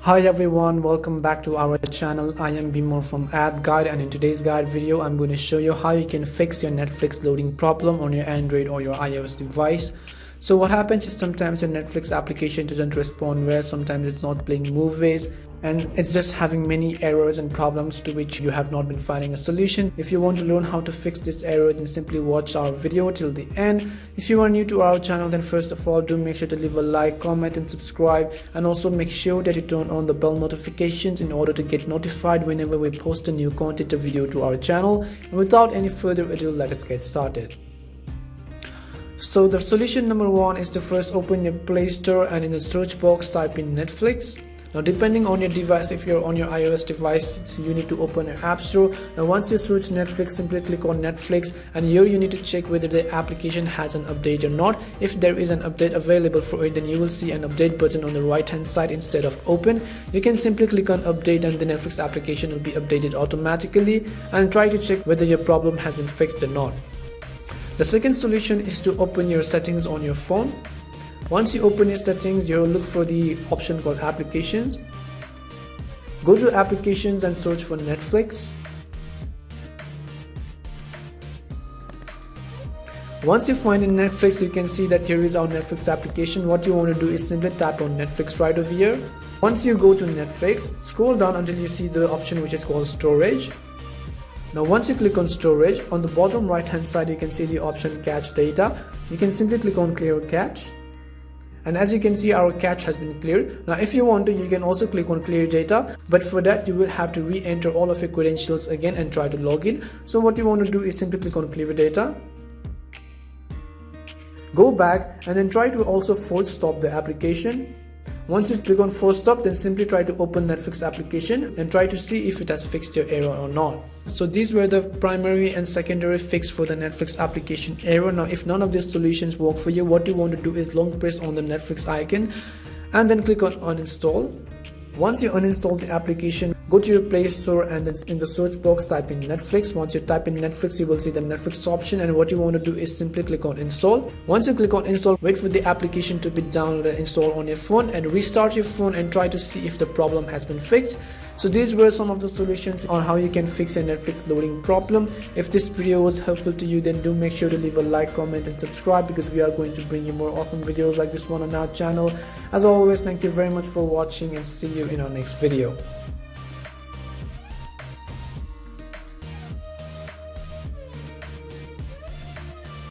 Hi everyone, welcome back to our channel. I am Bimor from App Guide, and in today's guide video I'm going to show you how you can fix your Netflix loading problem on your Android or your iOS device. So what happens is sometimes your Netflix application doesn't respond well, sometimes it's not playing movies, and it's just having many errors and problems to which you have not been finding a solution. If you want to learn how to fix this error, then simply watch our video till the end. If you are new to our channel, then first of all do make sure to leave a like, comment and subscribe, and also make sure that you turn on the bell notifications in order to get notified whenever we post a new content or video to our channel. And without any further ado, let us get started. So the solution number one is to first open your Play Store and in the search box type in Netflix. Now depending on your device, if you're on your iOS device, you need to open your App Store. Now once you search Netflix, simply click on Netflix, and here you need to check whether the application has an update or not. If there is an update available for it, then you will see an update button on the right hand side instead of open. You can simply click on update and the Netflix application will be updated automatically, and try to check whether your problem has been fixed or not. The second solution is to open your settings on your phone. Once you open your settings, you'll look for the option called applications. Go to applications and search for Netflix. Once you find in Netflix, you can see that here is our Netflix application. What you want to do is simply tap on Netflix right over here. Once you go to Netflix, scroll down until you see the option which is called storage. Now once you click on storage, on the bottom right hand side you can see the option cache data. You can simply click on clear cache, and as you can see our cache has been cleared. Now if you want to, you can also click on clear data, but for that you will have to re-enter all of your credentials again and try to log in. So what you want to do is simply click on clear data, go back, and then try to also force stop the application. Once you click on force stop, then simply try to open Netflix application and try to see if it has fixed your error or not. So these were the primary and secondary fix for the Netflix application error. Now if none of these solutions work for you, what you want to do is long press on the Netflix icon and then click on uninstall. Once you uninstall the application, go to your Play Store and then in the search box type in Netflix. Once you type in Netflix, you will see the Netflix option, and what you want to do is simply click on install. Once you click on install, wait for the application to be downloaded and installed on your phone, and restart your phone and try to see if the problem has been fixed. So these were some of the solutions on how you can fix a Netflix loading problem. If this video was helpful to you, then do make sure to leave a like, comment and subscribe, because we are going to bring you more awesome videos like this one on our channel. As always, thank you very much for watching and see you in our next video.